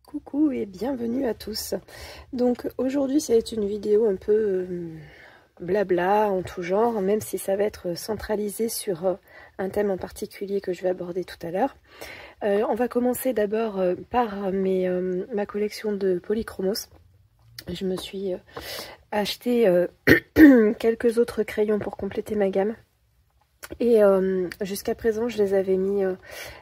Coucou et bienvenue à tous. Donc aujourd'hui ça va être une vidéo un peu blabla en tout genre, même si ça va être centralisé sur un thème en particulier que je vais aborder tout à l'heure. On va commencer d'abord par ma collection de polychromos. Je me suis acheté quelques autres crayons pour compléter ma gamme. Et jusqu'à présent je les avais mis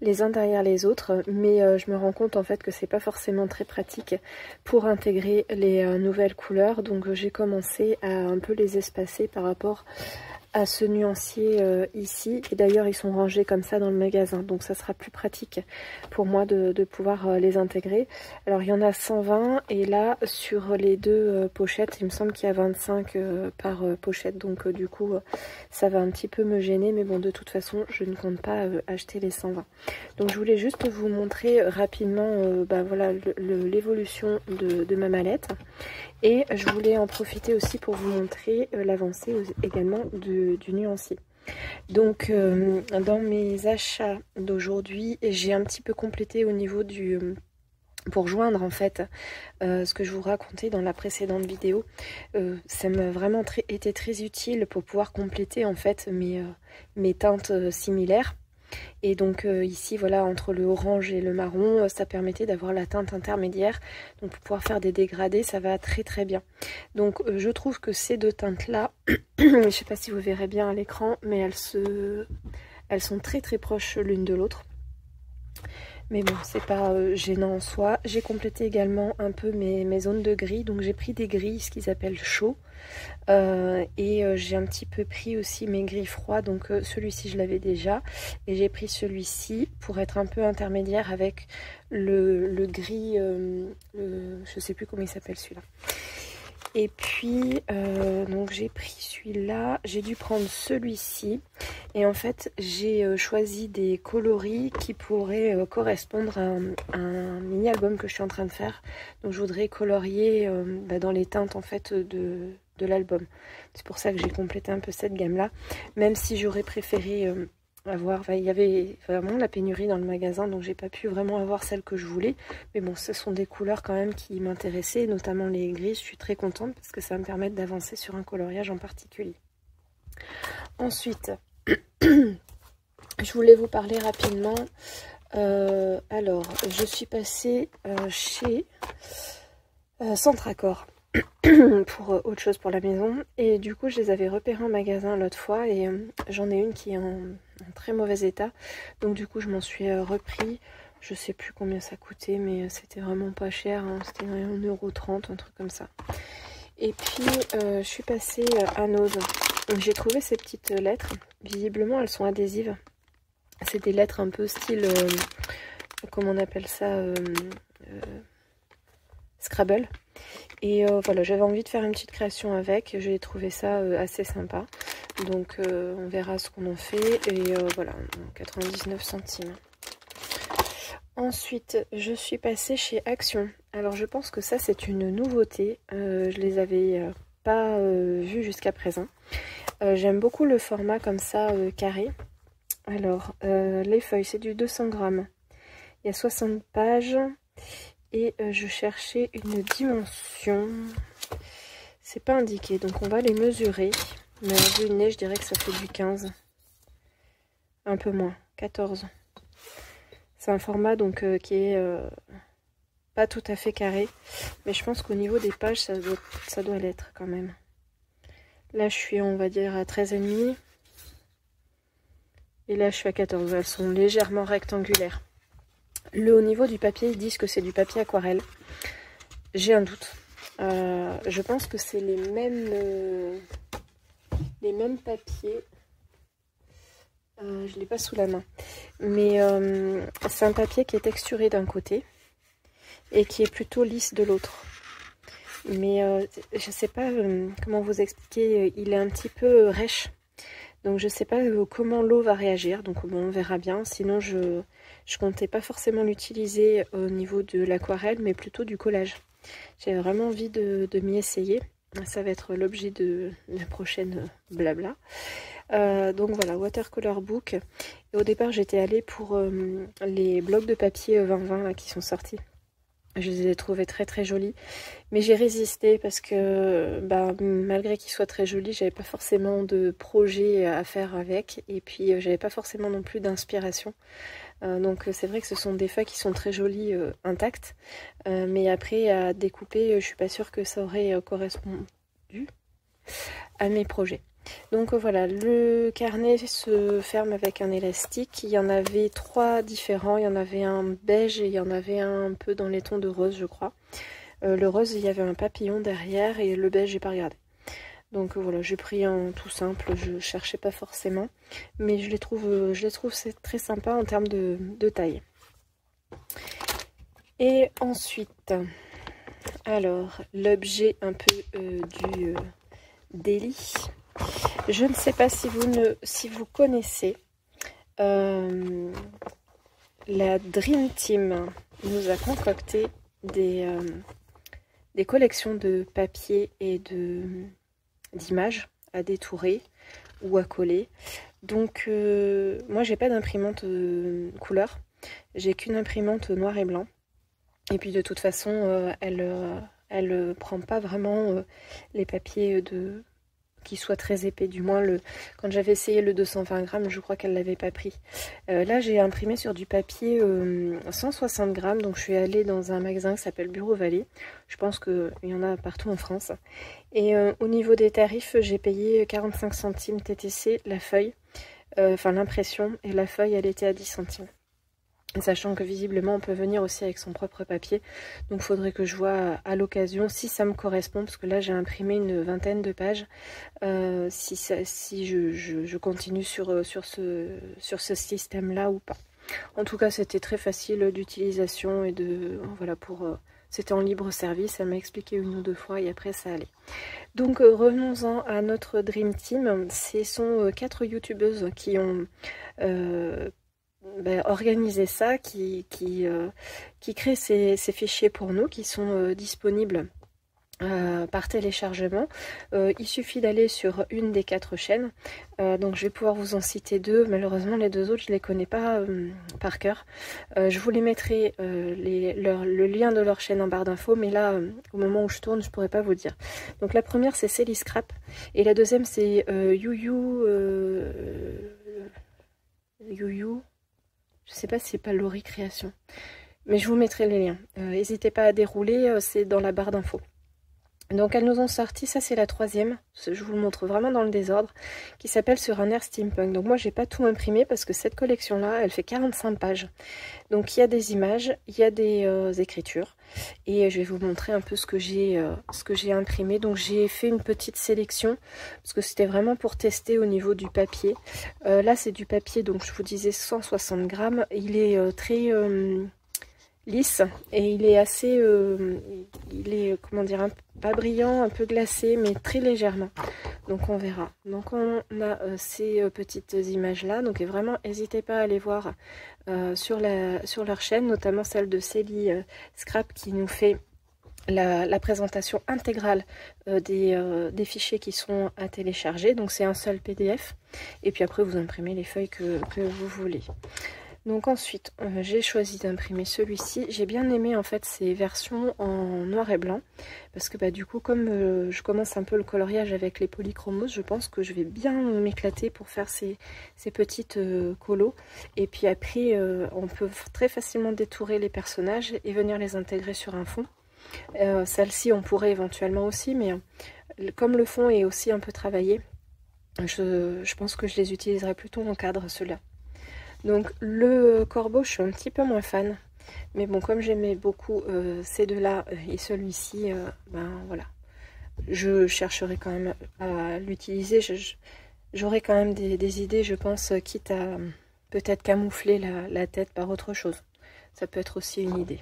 les uns derrière les autres, mais je me rends compte en fait que c'est pas forcément très pratique pour intégrer les nouvelles couleurs, donc j'ai commencé à un peu les espacer par rapport à ce nuancier ici, et d'ailleurs ils sont rangés comme ça dans le magasin, donc ça sera plus pratique pour moi de pouvoir les intégrer. Alors il y en a 120 et là sur les deux pochettes il me semble qu'il y a 25 par pochette, donc du coup ça va un petit peu me gêner, mais bon de toute façon je ne compte pas acheter les 120. Donc je voulais juste vous montrer rapidement voilà l'évolution de ma mallette. Et je voulais en profiter aussi pour vous montrer l'avancée également du nuancier. Donc dans mes achats d'aujourd'hui, j'ai un petit peu complété au niveau du... pour joindre en fait ce que je vous racontais dans la précédente vidéo. Ça m'a vraiment été très utile pour pouvoir compléter en fait mes teintes similaires. Et donc ici voilà, entre le orange et le marron, ça permettait d'avoir la teinte intermédiaire, donc pour pouvoir faire des dégradés ça va très très bien. Donc je trouve que ces deux teintes là, je sais pas si vous verrez bien à l'écran, mais elles sont très très proches l'une de l'autre. Mais bon, c'est pas gênant en soi. J'ai complété également un peu mes zones de gris. Donc j'ai pris des gris, ce qu'ils appellent chauds. Et j'ai un petit peu pris aussi mes gris froids. Donc celui-ci, je l'avais déjà. Et j'ai pris celui-ci pour être un peu intermédiaire avec le gris... je sais plus comment il s'appelle celui-là. Et puis, donc j'ai pris celui-là, j'ai dû prendre celui-ci. Et en fait, j'ai choisi des coloris qui pourraient correspondre à un mini-album que je suis en train de faire. Donc je voudrais colorier dans les teintes en fait de l'album. C'est pour ça que j'ai complété un peu cette gamme-là. Même si j'aurais préféré... il y avait vraiment la pénurie dans le magasin, donc j'ai pas pu vraiment avoir celle que je voulais, mais bon, ce sont des couleurs quand même qui m'intéressaient, notamment les gris. Je suis très contente parce que ça va me permettre d'avancer sur un coloriage en particulier. Ensuite, je voulais vous parler rapidement. Alors, je suis passée chez Centracor pour autre chose pour la maison, et du coup je les avais repérés en magasin l'autre fois, et j'en ai une qui est en très mauvais état, donc du coup je m'en suis repris. Je sais plus combien ça coûtait, mais c'était vraiment pas cher, hein. C'était 1,30 €, un truc comme ça. Et puis je suis passée à Nose. Donc j'ai trouvé ces petites lettres, visiblement elles sont adhésives. C'est des lettres un peu style comment on appelle ça, Scrabble. Et voilà, j'avais envie de faire une petite création avec. J'ai trouvé ça assez sympa. Donc on verra ce qu'on en fait. Et voilà, 99 centimes. Ensuite, je suis passée chez Action. Alors je pense que ça c'est une nouveauté. Je les avais pas vues jusqu'à présent. J'aime beaucoup le format comme ça, carré. Alors, les feuilles, c'est du 200 grammes. Il y a 60 pages. Et je cherchais une dimension. C'est pas indiqué, donc on va les mesurer. Mais à vue de nez, je dirais que ça fait du 15. Un peu moins, 14. C'est un format donc qui est pas tout à fait carré. Mais je pense qu'au niveau des pages, ça doit l'être quand même. Là, je suis, on va dire, à 13,5. Et là, je suis à 14. Elles sont légèrement rectangulaires. Au niveau du papier, ils disent que c'est du papier aquarelle. J'ai un doute. Je pense que c'est les mêmes papiers. Je ne l'ai pas sous la main. Mais c'est un papier qui est texturé d'un côté et qui est plutôt lisse de l'autre. Mais je ne sais pas comment vous expliquer. Il est un petit peu rêche. Donc je ne sais pas comment l'eau va réagir. Donc bon, on verra bien. Sinon je comptais pas forcément l'utiliser au niveau de l'aquarelle, mais plutôt du collage. J'ai vraiment envie de m'y essayer. Ça va être l'objet de la prochaine blabla. Donc voilà, Watercolor Book. Et au départ, j'étais allée pour les blocs de papier 2020 là, qui sont sortis. Je les ai trouvés très très jolis, mais j'ai résisté parce que malgré qu'ils soient très jolis, j'avais pas forcément de projet à faire avec, et puis j'avais pas forcément non plus d'inspiration. Donc c'est vrai que ce sont des feuilles qui sont très jolies intactes, mais après à découper, je suis pas sûre que ça aurait correspondu à mes projets. Donc voilà, le carnet se ferme avec un élastique. Il y en avait 3 différents. Il y en avait un beige et il y en avait un peu dans les tons de rose, je crois. Le rose, il y avait un papillon derrière, et le beige, j'ai pas regardé. Donc voilà, j'ai pris un tout simple, je cherchais pas forcément. Mais je les trouve c'est très sympa en termes de taille. Et ensuite, alors, l'objet un peu du délit. Je ne sais pas si vous connaissez, la Dream Team nous a concocté des collections de papier et d'images à détourer ou à coller. Donc moi j'ai pas d'imprimante couleur, j'ai qu'une imprimante noir et blanc. Et puis de toute façon elle prend pas vraiment les papiers qui soit très épais, du moins quand j'avais essayé le 220 grammes, je crois qu'elle l'avait pas pris. Là j'ai imprimé sur du papier 160 grammes, donc je suis allée dans un magasin qui s'appelle Bureau Vallée. Je pense qu'il y en a partout en France. Et au niveau des tarifs, j'ai payé 45 centimes TTC la feuille, enfin l'impression, et la feuille elle était à 10 centimes. Sachant que visiblement on peut venir aussi avec son propre papier, donc il faudrait que je vois à l'occasion si ça me correspond, parce que là j'ai imprimé une vingtaine de pages, si je continue sur ce système là ou pas. En tout cas c'était très facile d'utilisation et voilà, c'était en libre service, elle m'a expliqué 1 ou 2 fois et après ça allait. Donc revenons-en à notre Dream Team. Ce sont 4 youtubeuses qui ont organiser ça, qui crée ces fichiers pour nous, qui sont disponibles par téléchargement. Il suffit d'aller sur une des 4 chaînes. Donc je vais pouvoir vous en citer 2. Malheureusement les 2 autres je les connais pas par cœur. Je vous les mettrai le lien de leur chaîne en barre d'infos, mais là au moment où je tourne je pourrais pas vous dire. Donc la première c'est Célie Scrap et la deuxième c'est You. Je sais pas si c'est pas Laurie Création, mais je vous mettrai les liens. N'hésitez pas à dérouler, c'est dans la barre d'infos. Donc elles nous ont sorti, ça c'est la 3e, je vous le montre vraiment dans le désordre, qui s'appelle Sur un air steampunk. Donc moi j'ai pas tout imprimé parce que cette collection là elle fait 45 pages. Donc il y a des images, il y a des écritures, et je vais vous montrer un peu ce que j'ai imprimé. Donc j'ai fait une petite sélection parce que c'était vraiment pour tester au niveau du papier. Là c'est du papier, donc je vous disais 160 grammes, il est très lisse et il est assez comment dire, pas brillant, un peu glacé, mais très légèrement. Donc on verra. Donc on a ces petites images là, donc vraiment n'hésitez pas à aller voir sur leur chaîne, notamment celle de Célie Scrap qui nous fait la présentation intégrale des fichiers qui sont à télécharger. Donc c'est un seul PDF et puis après vous imprimez les feuilles que vous voulez. Donc ensuite, j'ai choisi d'imprimer celui-ci. J'ai bien aimé en fait ces versions en noir et blanc. Parce que du coup, comme je commence un peu le coloriage avec les polychromos, je pense que je vais bien m'éclater pour faire ces petites colos. Et puis après, on peut très facilement détourer les personnages et venir les intégrer sur un fond. Celle-ci, on pourrait éventuellement aussi, mais comme le fond est aussi un peu travaillé, je pense que je les utiliserai plutôt en cadre, ceux-là. Donc le corbeau, je suis un petit peu moins fan. Mais bon, comme j'aimais beaucoup ces deux-là et celui-ci, voilà. Je chercherai quand même à l'utiliser. J'aurai quand même des idées, je pense, quitte à peut-être camoufler la tête par autre chose. Ça peut être aussi une idée.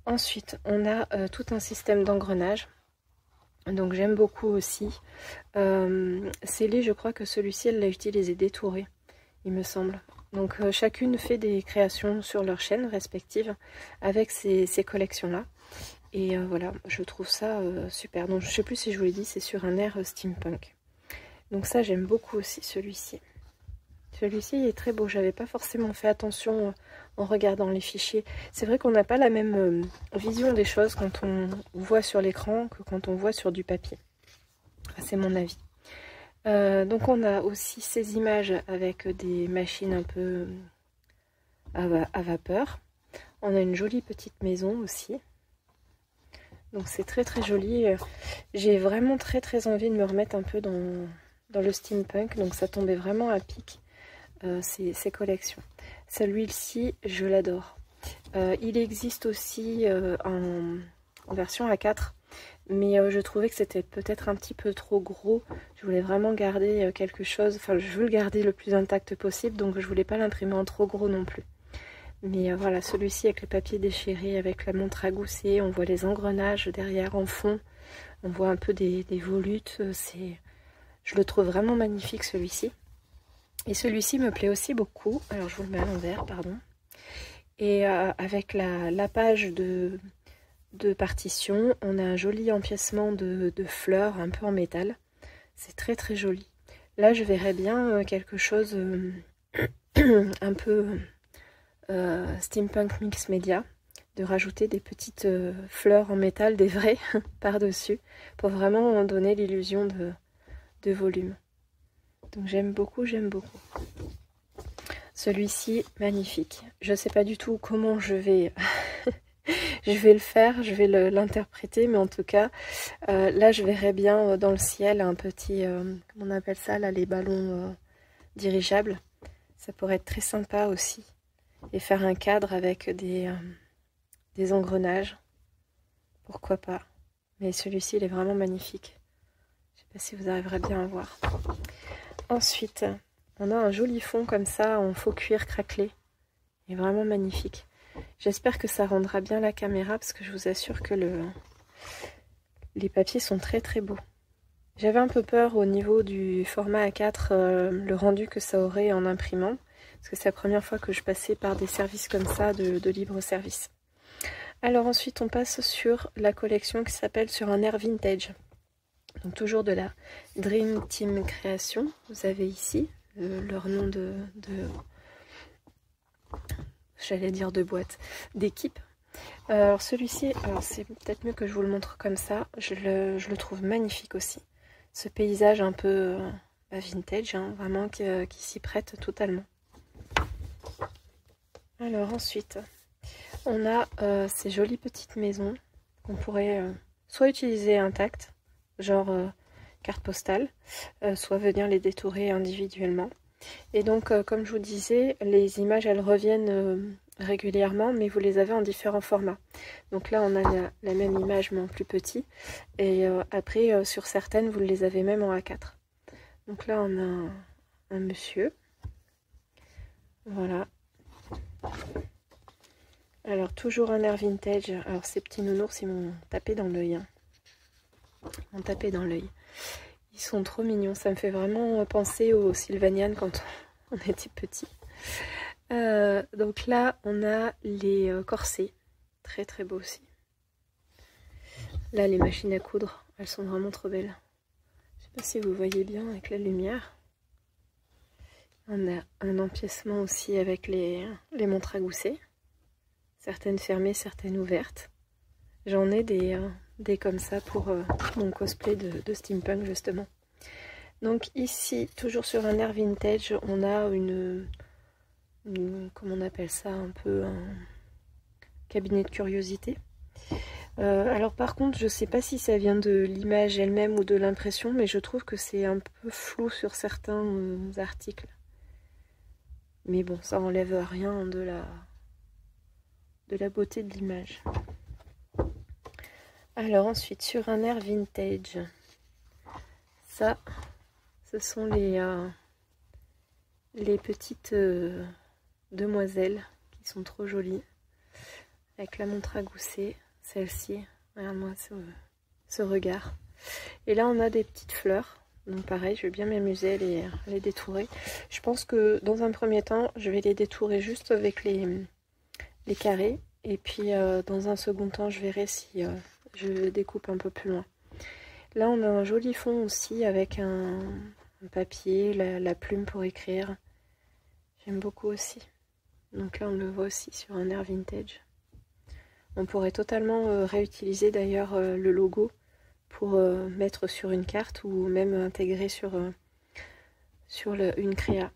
Ensuite, on a tout un système d'engrenage. Donc j'aime beaucoup aussi. Célie, je crois que celui-ci, elle l'a utilisé détouré, il me semble. Donc chacune fait des créations sur leur chaîne respective avec ces collections-là. Et voilà, je trouve ça super. Donc je sais plus si je vous l'ai dit, c'est sur un air steampunk. Donc ça, j'aime beaucoup aussi celui-ci. Celui-ci est très beau. J'avais pas forcément fait attention en regardant les fichiers. C'est vrai qu'on n'a pas la même vision des choses quand on voit sur l'écran que quand on voit sur du papier. Enfin, c'est mon avis. Donc on a aussi ces images avec des machines un peu à vapeur. On a une jolie petite maison aussi. Donc c'est très très joli. J'ai vraiment très envie de me remettre un peu dans le steampunk. Donc ça tombait vraiment à pic, ces collections. Celui-ci, je l'adore. Il existe aussi en version A4. Mais je trouvais que c'était peut-être un petit peu trop gros. Je voulais vraiment garder quelque chose. Enfin, je veux le garder le plus intact possible. Donc je voulais pas l'imprimer en trop gros non plus. Mais voilà, celui-ci avec le papier déchiré, avec la montre à gousset, on voit les engrenages derrière en fond, on voit un peu des volutes, je le trouve vraiment magnifique celui-ci. Et celui-ci me plaît aussi beaucoup, alors je vous le mets à l'envers, pardon. Et avec la page de partition, on a un joli empiècement de fleurs un peu en métal, c'est très joli. Là je verrais bien quelque chose un peu... steampunk mix média, de rajouter des petites fleurs en métal, des vraies, par-dessus, pour vraiment donner l'illusion de volume. Donc j'aime beaucoup, j'aime beaucoup. Celui-ci, magnifique. Je ne sais pas du tout comment je vais le faire, je vais l'interpréter, mais en tout cas, là je verrais bien dans le ciel un petit, comment on appelle ça, là, les ballons dirigeables. Ça pourrait être très sympa aussi. Et faire un cadre avec des engrenages. Pourquoi pas. Mais celui-ci, il est vraiment magnifique. Je ne sais pas si vous arriverez bien à voir. Ensuite, on a un joli fond comme ça, en faux cuir craquelé. Il est vraiment magnifique. J'espère que ça rendra bien la caméra, parce que je vous assure que les papiers sont très beaux. J'avais un peu peur au niveau du format A4, le rendu que ça aurait en imprimant. Parce que c'est la première fois que je passais par des services comme ça, de libre service. Alors ensuite, on passe sur la collection qui s'appelle Sur un air vintage. Donc toujours de la Dream Team Création. Vous avez ici leur nom j'allais dire de boîte, d'équipe. Alors celui-ci, c'est peut-être mieux que je vous le montre comme ça. Je le trouve magnifique aussi. Ce paysage un peu vintage, hein, vraiment qui s'y prête totalement. Alors ensuite, on a ces jolies petites maisons qu'on pourrait soit utiliser intactes, genre carte postale, soit venir les détourer individuellement. Et donc, comme je vous disais, les images, elles reviennent régulièrement, mais vous les avez en différents formats. Donc là, on a la même image, mais en plus petit. Et après, sur certaines, vous les avez même en A4. Donc là, on a un monsieur. Voilà. Alors toujours un air vintage. Alors ces petits nounours, ils m'ont tapé dans l'œil. Hein. Ils m'ont tapé dans l'œil. Ils sont trop mignons. Ça me fait vraiment penser aux Sylvanian quand on était petit. Donc là, on a les corsets. Très beaux aussi. Là, les machines à coudre, elles sont vraiment trop belles. Je sais pas si vous voyez bien avec la lumière. On a un empiècement aussi avec les montres à gousset. Certaines fermées, certaines ouvertes. J'en ai des comme ça pour mon cosplay de steampunk justement. Donc ici, toujours sur un air vintage, on a comment on appelle ça, un peu un cabinet de curiosité. Alors par contre, je sais pas si ça vient de l'image elle-même ou de l'impression, mais je trouve que c'est un peu flou sur certains articles. Mais bon, ça enlève rien de la beauté de l'image. Alors ensuite, sur un air vintage, ça, ce sont les petites demoiselles qui sont trop jolies, avec la montre à gousset, celle-ci, regarde-moi ce regard. Et là, on a des petites fleurs. Donc pareil, je vais bien m'amuser à les détourer. Je pense que dans un premier temps, je vais les détourer juste avec les carrés. Et puis dans un second temps, je verrai si je découpe un peu plus loin. Là, on a un joli fond aussi avec un papier, la plume pour écrire. J'aime beaucoup aussi. Donc là on le voit aussi sur un air vintage. On pourrait totalement réutiliser d'ailleurs le logo pour mettre sur une carte ou même intégrer sur une créa.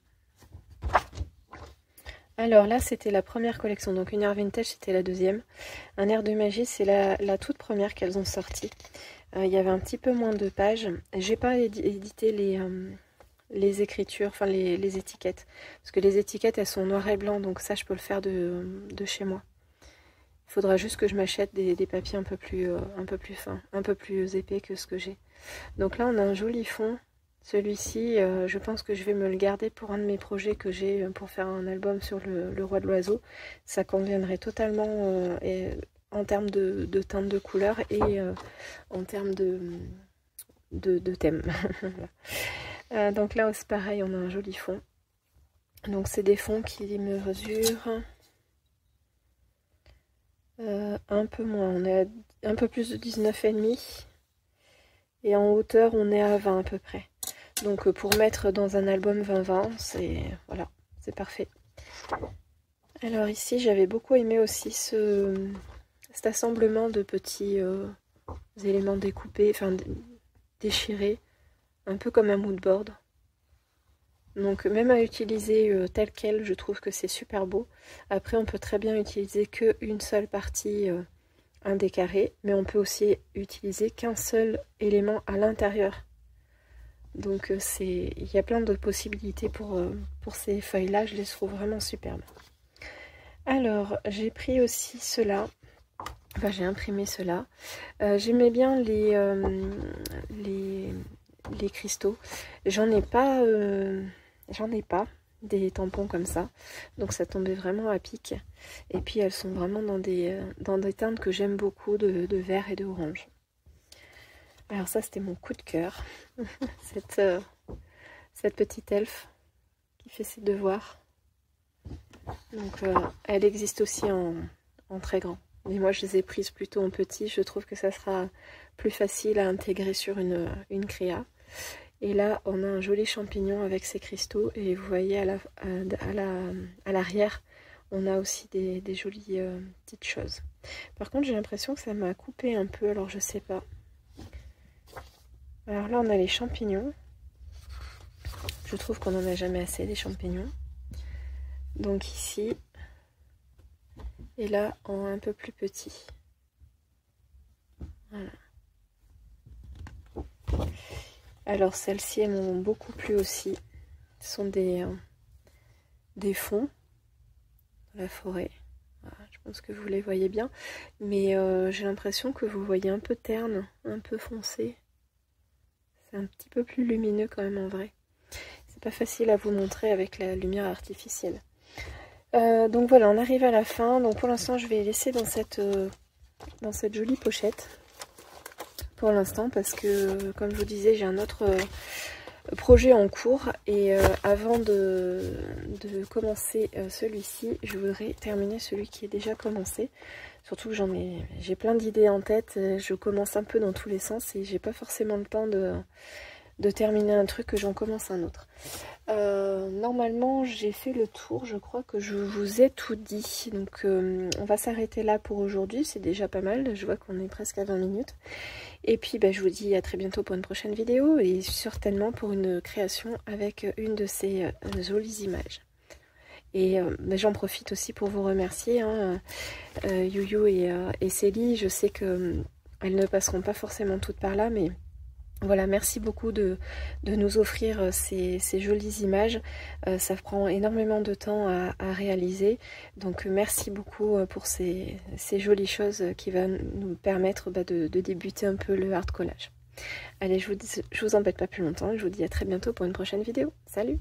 Alors là c'était la première collection, donc une air vintage c'était la deuxième. Un air de magie c'est la toute première qu'elles ont sortie. Il y avait un petit peu moins de pages. J'ai pas édité les écritures, enfin les étiquettes. Parce que les étiquettes elles sont noir et blanc, donc ça je peux le faire de chez moi. Il faudra juste que je m'achète des papiers un peu plus fins, un peu plus épais que ce que j'ai. Donc là on a un joli fond. Celui-ci, je pense que je vais me le garder pour un de mes projets que j'ai pour faire un album sur le roi de l'oiseau. Ça conviendrait totalement en termes de teinte de couleur et en termes de thème. Donc là c'est pareil, on a un joli fond. Donc c'est des fonds qui mesurent un peu moins, on est à un peu plus de 19,5 et en hauteur on est à 20 à peu près. Donc pour mettre dans un album 20-20, c'est voilà, c'est parfait. Alors ici j'avais beaucoup aimé aussi cet assemblement de petits éléments découpés, enfin déchirés, un peu comme un mood board. Donc même à utiliser tel quel, je trouve que c'est super beau. Après on peut très bien utiliser qu'une seule partie, un des carrés, mais on peut aussi utiliser qu'un seul élément à l'intérieur. Donc il y a plein de possibilités pour ces feuilles-là, je les trouve vraiment superbes. Alors j'ai pris aussi cela, enfin j'ai imprimé cela. J'aimais bien les cristaux. J'en ai pas des tampons comme ça, donc ça tombait vraiment à pic. Et puis elles sont vraiment dans des teintes que j'aime beaucoup, de vert et d'orange. Alors ça c'était mon coup de cœur, cette petite elfe qui fait ses devoirs. Donc elle existe aussi en très grand, mais moi je les ai prises plutôt en petit. Je trouve que ça sera plus facile à intégrer sur une créa. Et là on a un joli champignon avec ses cristaux, et vous voyez à l'arrière on a aussi des jolies petites choses. Par contre j'ai l'impression que ça m'a coupé un peu, alors je sais pas. Alors là on a les champignons. Je trouve qu'on n'en a jamais assez des champignons. Donc ici, et là en un peu plus petit. Voilà. Alors celles-ci elles m'ont beaucoup plu aussi. Ce sont des fonds de la forêt. Voilà, je pense que vous les voyez bien. Mais j'ai l'impression que vous voyez un peu terne, un peu foncé. C'est un petit peu plus lumineux quand même en vrai. C'est pas facile à vous montrer avec la lumière artificielle. Donc voilà, on arrive à la fin. Donc pour l'instant je vais laisser dans cette jolie pochette. Pour l'instant, parce que comme je vous disais, j'ai un autre projet en cours, et avant de commencer celui-ci, je voudrais terminer celui qui est déjà commencé. Surtout que j'ai plein d'idées en tête, je commence un peu dans tous les sens et j'ai pas forcément le temps de terminer un truc que j'en commence un autre. Normalement j'ai fait le tour, je crois que je vous ai tout dit, donc on va s'arrêter là pour aujourd'hui, c'est déjà pas mal, je vois qu'on est presque à 20 minutes. Et puis je vous dis à très bientôt pour une prochaine vidéo, et certainement pour une création avec une de ces jolies images. Et j'en profite aussi pour vous remercier, hein, Youyou et Célie. Je sais qu'elles ne passeront pas forcément toutes par là, mais voilà, merci beaucoup de nous offrir ces jolies images. Ça prend énormément de temps à réaliser, donc merci beaucoup pour ces jolies choses qui vont nous permettre de débuter un peu le hard collage. Allez, je vous embête pas plus longtemps, je vous dis à très bientôt pour une prochaine vidéo. Salut!